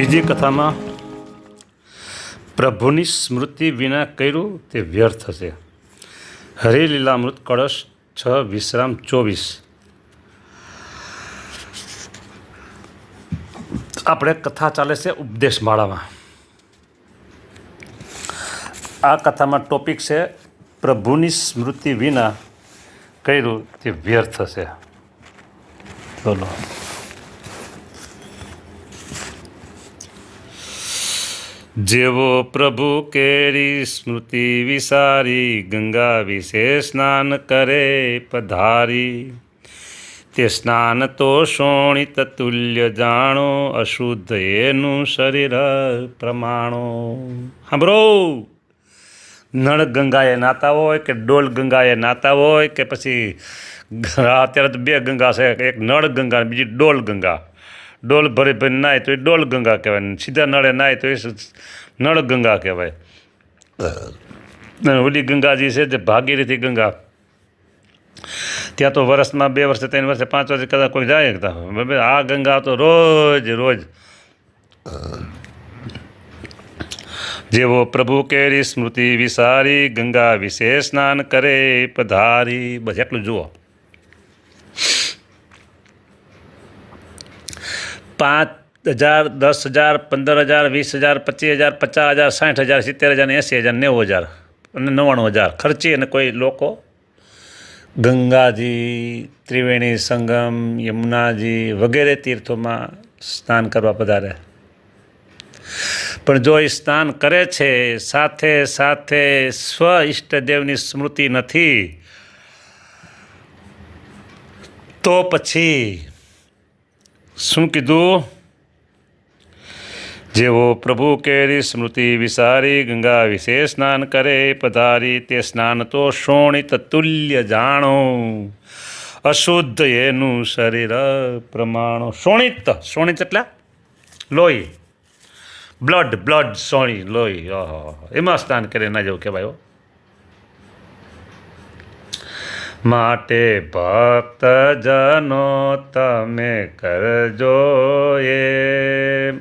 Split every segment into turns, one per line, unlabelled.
બીજી કથામાં પ્રભુની સ્મૃતિ વિના કર્યું તે વ્યર્થ છે. હરિલીલામૃત કળશ 6 વિશ્રામ 24. આપણે કથા ચાલે છે ઉપદેશ માળામાં. આ કથામાં ટોપિક છે પ્રભુની સ્મૃતિ વિના કર્યું તે વ્યર્થ છે. બોલો. જેવો પ્રભુ કેરી સ્મૃતિ વિસારી, ગંગા વિશે સ્નાન કરે પધારી. તે સ્નાન તો શોણિત તુલ્ય જાણો, અશુદ્ધ એનું શરીર પ્રમાણો. સાંભળો, નળ ગંગાએ નાતા હોય કે ડોલ ગંગાએ નાતા હોય કે પછી અત્યારે તો બે ગંગા છે, એક નળ ગંગા બીજી ડોલ ગંગા. ડોલ ભરી ભરી નાય તો એ ડોલ ગંગા કહેવાય, સીધા નળે નાય તો એ નળ ગંગા કહેવાય. ઓલી ગંગાજી છે જે ભાગીરથી ગંગા, ત્યાં તો વર્ષમાં 2 વર્ષે 3 વર્ષે 5 વર્ષે કદાચ કોઈ જાય. આ ગંગા તો રોજ રોજ. જેવો પ્રભુ કેરી સ્મૃતિ વિસારી, ગંગા વિશે સ્નાન કરે પધારી. બસ એટલું જુઓ. 5,000, 10,000, 15,000, 20,000, 25,000, 50,000, 60,000, 70,000, 80,000, 90,000 અને 99,000 ખર્ચી અને કોઈ લોકો ગંગાજી, ત્રિવેણી સંગમ, યમુનાજી વગેરે તીર્થોમાં સ્નાન કરવા પધારે. પણ જો એ સ્નાન કરે છે સાથે સાથે સ્વ ઈષ્ટદેવની સ્મૃતિ નથી, તો પછી શું કીધું? જેવો પ્રભુ કેરી સ્મૃતિ વિસારી, ગંગા વિશે સ્નાન કરે પધારી. તે સ્નાન તો શોણિત તુલ્ય જાણો, અશુદ્ધ એનું શરીર પ્રમાણો. શોણિત, શોણિત એટલે લોહી, બ્લડ સોણી લોહી, એમાં સ્નાન કરે ના જવું કહેવાય. માટે ભક્ત જનો તમે કરજો એમ,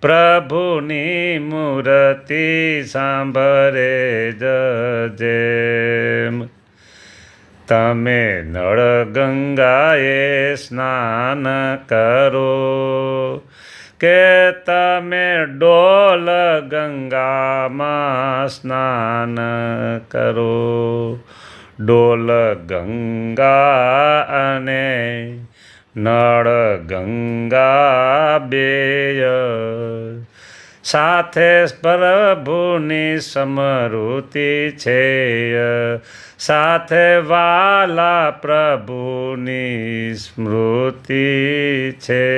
પ્રભુની મૂર્તિ સાંભળે જેમ. તમે નળ ગંગાએ સ્નાન કરો કે તમે ડોલ ગંગામાં સ્નાન કરો. ડોલ ગંગા અને નળ ગંગા બેય સાથે પ્રભુની સ્મૃતિ છે, સાથે વાલા પ્રભુની સ્મૃતિ છે.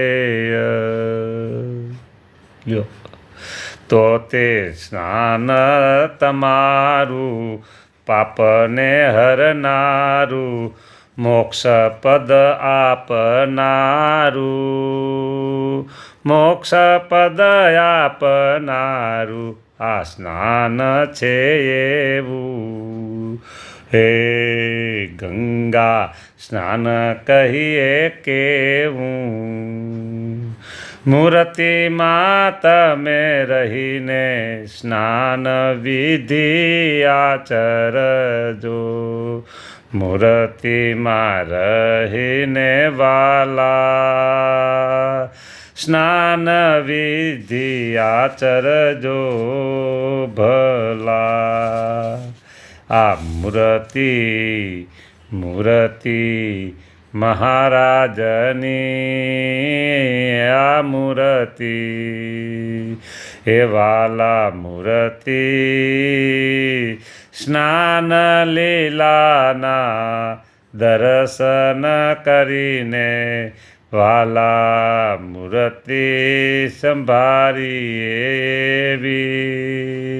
તો તે સ્નાન તમારું પાપને હરનારું, મોક્ષ પદ આપનારું, મોક્ષ પદ આપનારું આ સ્નાન છે એવું. હે ગંગા સ્નાન કહીએ કેવું, મૂર્તિમાં તમે રહીને સ્નાન વિધિ આચરજો. મૂર્તિમાં રહીને વાલા સ્નાન વિધિ આચરજો ભલા. આ મૂર્તિ મહારાજની, આ મૂર્તિ એ વાલા મૂર્તિ સ્નાન લીલાના દર્શન કરીને વાલા મૂર્તિ સંભારી એવી,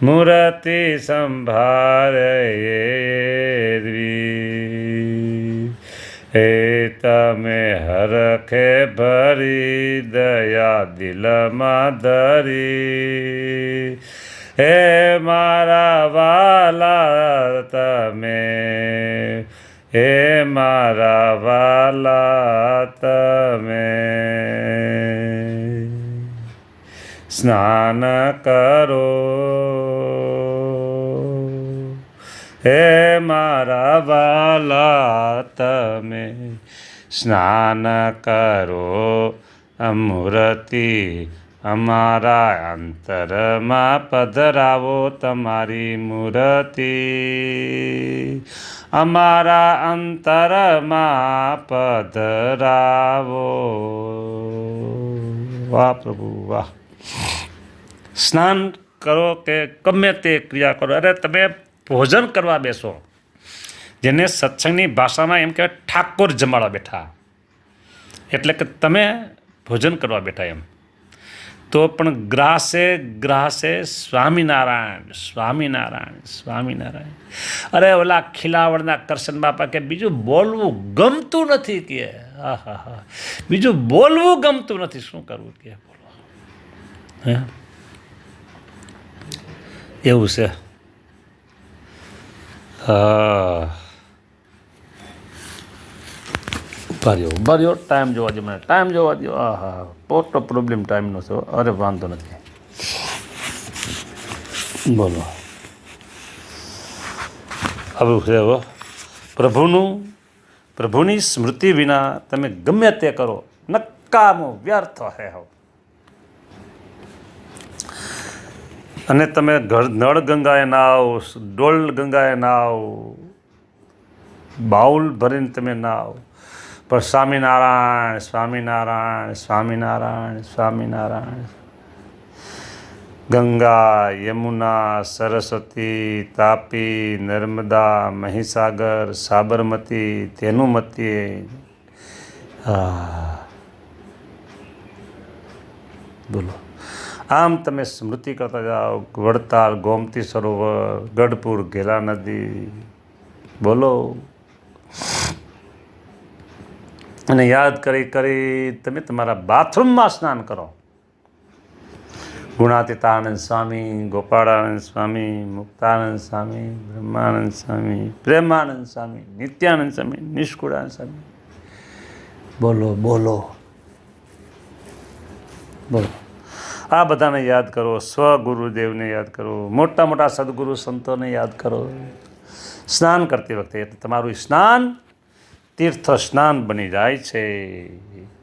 મૂર્તિ સંભારે એવી. હે તમે હરખે ભરી દયા દિલમાં ધરી, હે મારા વાલા તમે, હે મારા વાલા તમે. સ્નાન કરો હે મારા વાલા તમે સ્નાન કરો અમૃતિ અમારા અંતરમાં પધરાવો તમારી મૂર્તિ અમારા અંતરમાં પધરાવો. વાહ પ્રભુ વાહ. સ્નાન કરો કે ગમે તે ક્રિયા કરો, અરે તમે ભોજન કરવા બેસો, જેને સત્સંગની ભાષામાં એમ કહેવાય ઠાકોર જમાડવા બેઠા, એટલે કે તમે ભોજન કરવા બેઠા એમ, તો પણ ગ્રાસે સ્વામિનારાયણ સ્વામિનારાયણ સ્વામિનારાયણ. અરે ઓલા ખિલાવડના કરશન બાપા કે બીજું બોલવું ગમતું નથી કે હા બીજું બોલવું ગમતું નથી, શું કરવું કે બોલો હે એવું છે. ઉભા રહ્યો ટાઈમ જોવા દો, મને ટાઈમ જોવા દો. હા પોતો પ્રોબ્લેમ ટાઈમનો છે. અરે વાંધો નથી, બોલો. આવું છે હો. પ્રભુની સ્મૃતિ વિના તમે ગમે તે કરો નકામો વ્યર્થ હે હો. અને તમે નળ ગંગાએ નાવ, ડોલ ગંગાએ નાવ, બાઉલ ભરીને તમે નાવ, પણ સ્વામિનારાયણ સ્વામિનારાયણ સ્વામિનારાયણ સ્વામિનારાયણ. ગંગા, યમુના, સરસ્વતી, તાપી, નર્મદા, મહીસાગર, સાબરમતી, તેનુમતી. બોલો. આમ તમે સ્મૃતિ કરતા જાઓ. વડતાલ, ગોમતી સરોવર, ગઢપુર, ઘેલા નદી, બોલો. અને યાદ કરી તમે તમારા બાથરૂમમાં સ્નાન કરો. ગુણાતીતાનંદ સ્વામી, ગોપાળાનંદ સ્વામી, મુક્તાનંદ સ્વામી, બ્રહ્માનંદ સ્વામી, પ્રેમાનંદ સ્વામી, નિત્યાનંદ સ્વામી, નિષ્કુળાનંદ સ્વામી. બોલો બોલો બોલો. આ બધાને યાદ કરો, સ્વગુરુદેવને યાદ કરો, મોટા મોટા સદગુરુ સંતોને યાદ કરો સ્નાન કરતી વખતે. એટલે તમારું સ્નાન તીર્થ સ્નાન બની જાય છે,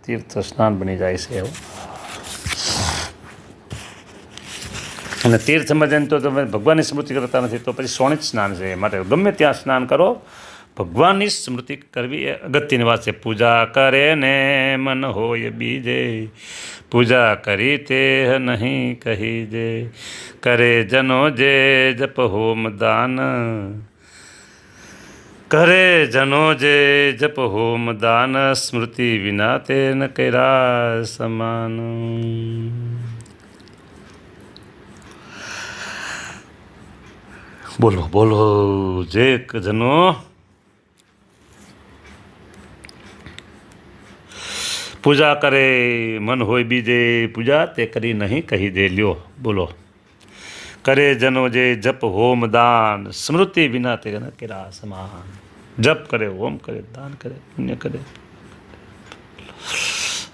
તીર્થ સ્નાન બની જાય છે એવું. અને તીર્થમાં જઈને તો તમે ભગવાનની સ્મૃતિ કરતા નથી, તો પછી સોણિત સ્નાન છે. માટે ગમે ત્યાં સ્નાન કરો, ભગવાનની સ્મૃતિ કરવી એ અગત્યની વાત છે. પૂજા કરે ને મન હોય બીજે, પૂજા કરી તે નહીં કહી દે, કરે જનો જે જપ હોમ દાન, કરે જનો જે જપ હોમ દાન, સ્મૃતિ વિના તે ન કર્યા સમાન. બોલો બોલો. જે જનો પૂજા કરે મન હોય બીજે, પૂજા તે કરી નહીં કહી દે. લ્યો બોલો. કરે જનો જે જપ હોમ દાન, સ્મૃતિ વિના તે ન કર્યા સમાન. જપ કરે, હોમ કરે, દાન કરે, પુણ્ય કરે.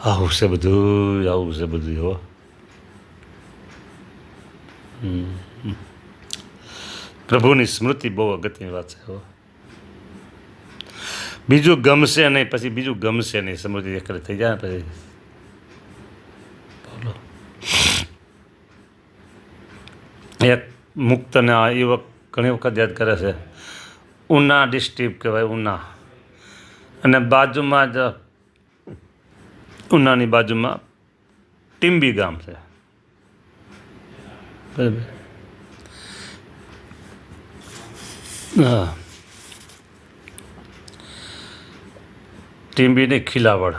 આવું છે બધું, આવું છે બધું હો. પ્રભુની સ્મૃતિ બહુ અગત્યની વાત છે હો. બીજું ગમશે નહીં, પછી બીજું ગમશે નહીં. સ્મૃતિ એક થઈ જાય પછી બોલો. એક મુક્તના યુવક ઘણી વખત યાદ કરે છે. ઉના ડિસ્ટ્રિક્ટ કહેવાય, ઉના, અને બાજુમાં જ ઉનાની બાજુમાં ટીમ્બી ગામ છે, બરાબર. હા, ટીમ્બીની ખીલાવડ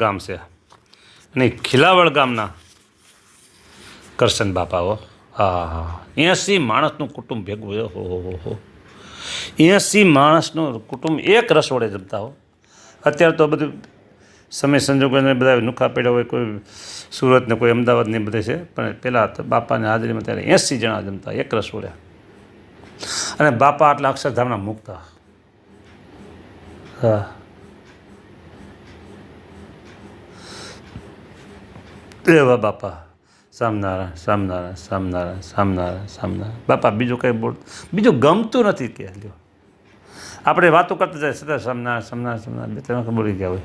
ગામ છે. અને ખીલાવડ ગામના કરશન બાપાઓ, હા 80 માણસનું કુટુંબ ભેગું. હો 80 માણસનું કુટુંબ એક રસોડે જમતા હો. અત્યારે તો બધું સમય સંજોગોને બધા નુખા પડ્યા હોય, કોઈ સુરત ને કોઈ અમદાવાદ ને બધે છે, પણ પહેલાં બાપાની હાજરીમાં ત્યારે 80 જણા જમતા એક રસોડે. અને બાપા આટલા અક્ષરધામના મુકતા. હા, એવા બાપા સ્વામિનારાયણ સ્વામિનારાયણ સ્વામિનારાયણ સ્વામિનારાયણ સ્વામિનારાયણ બાપા બીજું કંઈ બોલ, બીજું ગમતું નથી કે લ્યો. આપણે વાતો કરતા જાય સદા સ્વામિનારાયણ સ્વામિનારાયણ સ્વામિનારાયણ બે ત્રણ બોલી ગયા હોય.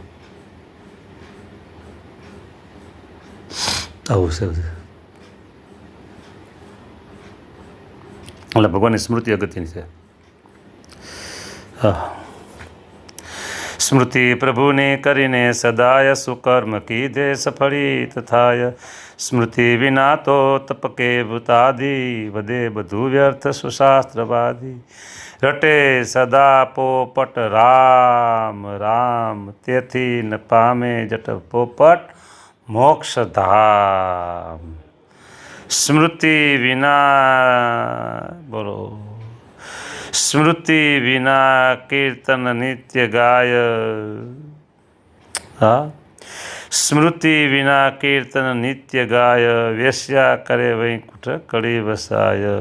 આવું છે બધું. એટલે ભગવાનની સ્મૃતિ અગત્યની છે. હા, સ્મૃતિ પ્રભુને કરીને સદાય સુકર્મ કીધે સફળી તથાય. સ્મૃતિ વિના તો તપકે ભૂતાદિ વધે બધું વ્યર્થ સુશાસ્ત્રવાદી. રટે સદા પોપટ રામ રામ તેથી ન પામે જટ પોપટ મોક્ષધામ. સ્મૃતિ વિના બોલો, સ્મૃતિ વિના કીર્તન નિત્ય ગાય. હા, સ્મૃતિ વિના કીર્તન નિત્ય ગાય. વેશ્યા કરે વૈકુંઠ કળી વસાય.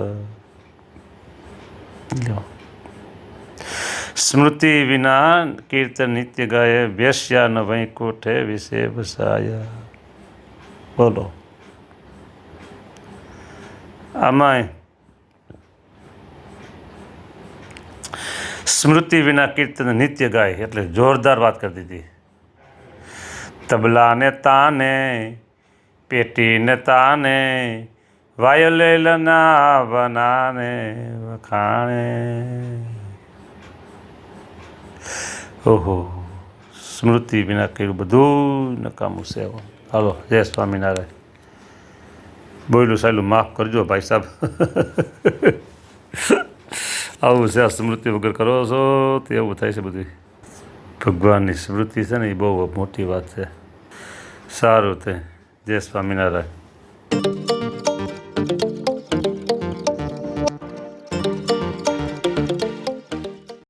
સ્મૃતિ વિના કીર્તન નિત્ય ગાય. વેશ્યા ન વૈકુંઠે વિશે વસાય. બોલો, આમાંય સ્મૃતિ વિના કીર્તન નિત્ય ગાય એટલે જોરદાર વાત કરી દીધી. તબલાને તાને પેટીને તાને વાયોલેલના બનાને વખાણે. ઓહો, સ્મૃતિ વિના કર્યું બધું નકામું છે. હાલો, જય સ્વામિનારાયણ. બોયલું સાયલું માફ કરજો ભાઈ સાહેબ. આવું છે, આ સ્મૃતિ વગર કરો છો તો એવું થાય છે બધું. ભગવાનની સ્મૃતિ છે ને એ બહુ મોટી વાત છે. સારું તે, જય સ્વામિનારાયણ.